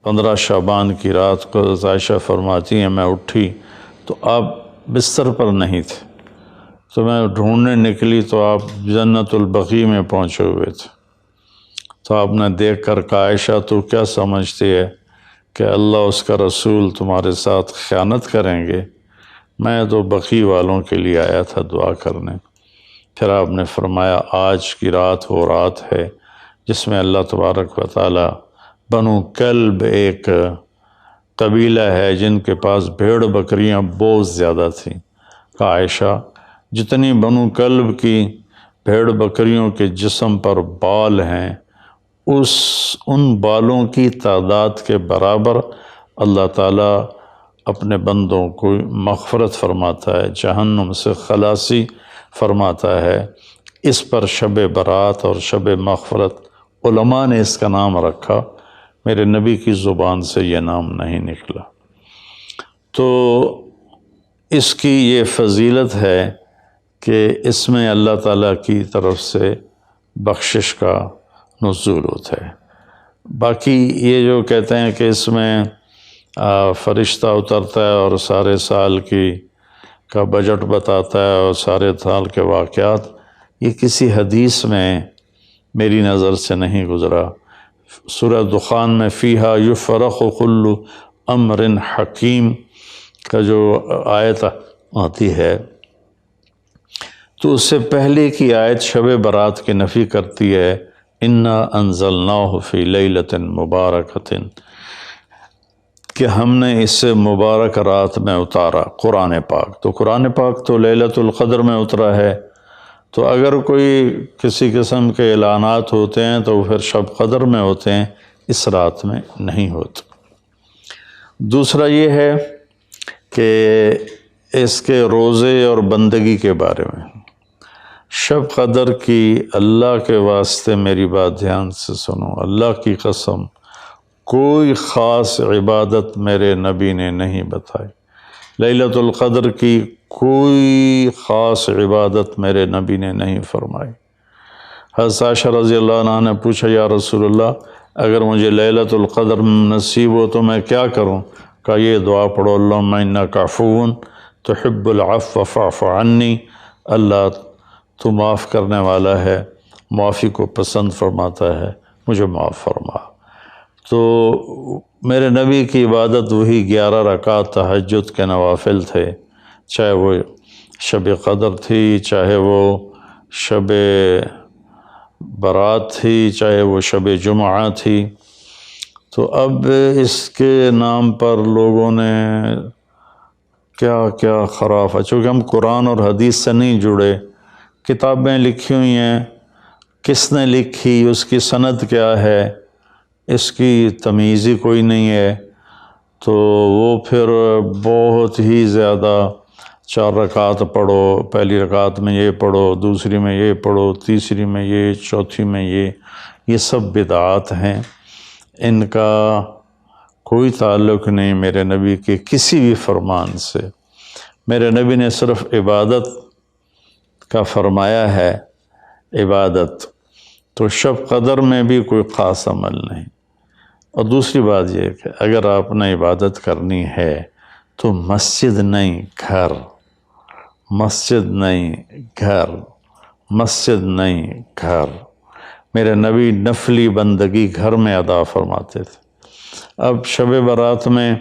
15 شعبان کی رات کو عائشہ فرماتی ہیں میں اٹھی تو آپ بستر پر نہیں تھے، تو میں ڈھونڈنے نکلی تو آپ جنت البقیع میں پہنچے ہوئے تھے۔ تو آپ نے دیکھ کر کہا عائشہ تو کیا سمجھتی ہے کہ اللہ اس کا رسول تمہارے ساتھ خیانت کریں گے؟ میں تو بقیع والوں کے لیے آیا تھا دعا کرنے۔ پھر آپ نے فرمایا آج کی رات وہ رات ہے جس میں اللہ تبارک و تعالی بنو کلب ایک قبیلہ ہے جن کے پاس بھیڑ بکریاں بہت زیادہ تھیں، کہا عائشہ جتنی بنو کلب کی بھیڑ بکریوں کے جسم پر بال ہیں ان بالوں کی تعداد کے برابر اللہ تعالیٰ اپنے بندوں کو مغفرت فرماتا ہے، جہنم سے خلاصی فرماتا ہے۔ اس پر شب برات اور شب مغفرت علماء نے اس کا نام رکھا، میرے نبی کی زبان سے یہ نام نہیں نکلا۔ تو اس کی یہ فضیلت ہے کہ اس میں اللہ تعالیٰ کی طرف سے بخشش کا نزول ہوتا ہے۔ باقی یہ جو کہتے ہیں کہ اس میں فرشتہ اترتا ہے اور سارے سال کا بجٹ بتاتا ہے اور سارے سال کے واقعات، یہ کسی حدیث میں میری نظر سے نہیں گزرا۔ سورہ دخان میں فیہا یفرق کل امر حکیم کا جو آیت آتی ہے تو اس سے پہلے کی آیت شب برات کی نفی کرتی ہے، انا انزلناہ فی لیلۃ مبارکۃ، کہ ہم نے اس سے مبارک رات میں اتارا قرآن پاک۔ تو قرآن پاک تو لیلۃ القدر میں اترا ہے، تو اگر کوئی کسی قسم کے اعلانات ہوتے ہیں تو پھر شب قدر میں ہوتے ہیں، اس رات میں نہیں ہوتے۔ دوسرا یہ ہے کہ اس کے روزے اور بندگی کے بارے میں، شب قدر کی اللہ کے واسطے میری بات دھیان سے سنو، اللہ کی قسم کوئی خاص عبادت میرے نبی نے نہیں بتائی، لیلۃ القدر کی کوئی خاص عبادت میرے نبی نے نہیں فرمائی۔ حضرت عائشہ رضی اللہ عنہ نے پوچھا یا رسول اللہ اگر مجھے لیلۃ القدر نصیب ہو تو میں کیا کروں؟ کہا یہ دعا پڑھو، اللہم انک عفو تحب العفو فاعف عنی، اللہ تو معاف کرنے والا ہے، معافی کو پسند فرماتا ہے، مجھے معاف فرما۔ تو میرے نبی کی عبادت وہی 11 رکعت تہجد کے نوافل تھے، چاہے وہ شب قدر تھی، چاہے وہ شب برات تھی، چاہے وہ شب جمعہ تھی۔ تو اب اس کے نام پر لوگوں نے کیا کیا خرافہ، چونکہ ہم قرآن اور حدیث سے نہیں جڑے، کتابیں لکھی ہوئی ہیں، کس نے لکھی، اس کی سند کیا ہے، اس کی تمیز ہی کوئی نہیں ہے، تو وہ پھر بہت ہی زیادہ 4 رکعت پڑھو، پہلی رکعت میں یہ پڑھو، دوسری میں یہ پڑھو، تیسری میں یہ، چوتھی میں یہ سب بدعات ہیں، ان کا کوئی تعلق نہیں میرے نبی کے کسی بھی فرمان سے۔ میرے نبی نے صرف عبادت کا فرمایا ہے، عبادت تو شب قدر میں بھی کوئی خاص عمل نہیں۔ اور دوسری بات یہ کہ اگر آپ نے عبادت کرنی ہے تو مسجد نہیں گھر، مسجد نہیں گھر، مسجد نہیں گھر۔ میرے نبی نفلی بندگی گھر میں ادا فرماتے تھے۔ اب شب برات میں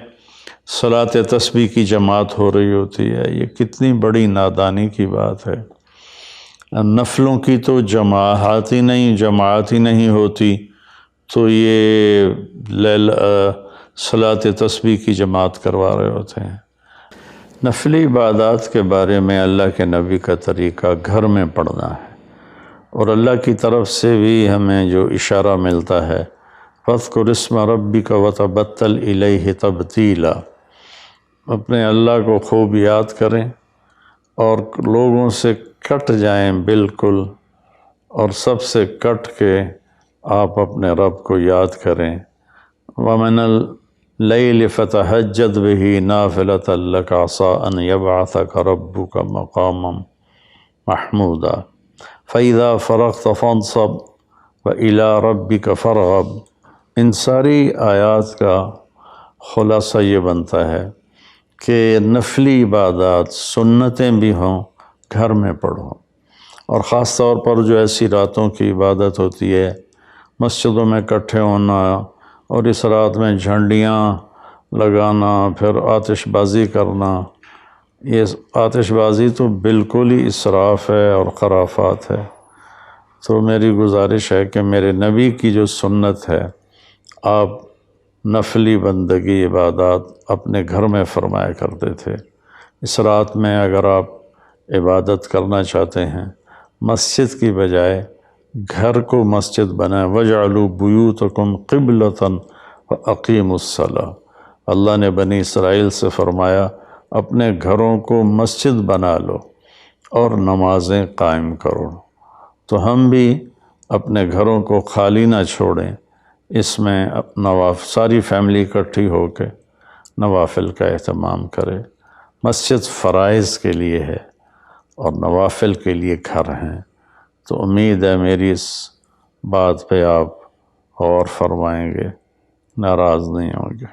صلاۃ تسبیح کی جماعت ہو رہی ہوتی ہے، یہ کتنی بڑی نادانی کی بات ہے۔ نفلوں کی تو جماعت ہی نہیں ہوتی، تو یہ صلاۃ تسبیح کی جماعت کروا رہے ہوتے ہیں۔ نفلی عبادات کے بارے میں اللہ کے نبی کا طریقہ گھر میں پڑھنا ہے، اور اللہ کی طرف سے بھی ہمیں جو اشارہ ملتا ہے فَاذْكُرِ اسْمَ رَبِّكَ وَتَبَتَّلْ إِلَيْهِ تَبْتِيلًا، اپنے اللہ کو خوب یاد کریں اور لوگوں سے کٹ جائیں بالکل، اور سب سے کٹ کے آپ اپنے رب کو یاد کریں۔ وَمِنَ اللَّيْلِ فَتَهَجَّدْ بِهِ نَافِلَةً لَكَ عَسَىٰ أَن يَبْعَثَكَ رَبُّكَ مَقَامًا مَحْمُودًا فَإِذَا فَرَغْتَ فَانْصَبْ وَإِلَىٰ رَبِّكَ فَارْغَب ان ساری آیات کا خلاصہ یہ بنتا ہے کہ نفلی عبادات سنتیں بھی ہوں گھر میں پڑھو، اور خاص طور پر جو ایسی راتوں کی عبادت ہوتی ہے، مسجدوں میں اکٹھے ہونا اور اس رات میں جھنڈیاں لگانا، پھر آتش بازی کرنا، یہ آتش بازی تو بالکل ہی اسراف ہے اور خرافات ہے۔ تو میری گزارش ہے کہ میرے نبی کی جو سنت ہے، آپ نفلی بندگی عبادات اپنے گھر میں فرمایا کرتے تھے۔ اس رات میں اگر آپ عبادت کرنا چاہتے ہیں، مسجد کی بجائے گھر کو مسجد بنائیں۔ وَاجْعَلُوا بُيُوتَكُمْ قِبْلَةً وَأَقِيمُوا الصَّلَاةَ، اللہ نے بنی اسرائیل سے فرمایا اپنے گھروں کو مسجد بنا لو اور نمازیں قائم کرو۔ تو ہم بھی اپنے گھروں کو خالی نہ چھوڑیں، اس میں ساری فیملی اکٹھی ہو کے نوافل کا اہتمام کرے۔ مسجد فرائض کے لیے ہے اور نوافل کے لیے گھر ہیں۔ تو امید ہے میری اس بات پہ آپ غور فرمائیں گے، ناراض نہیں ہوں گے۔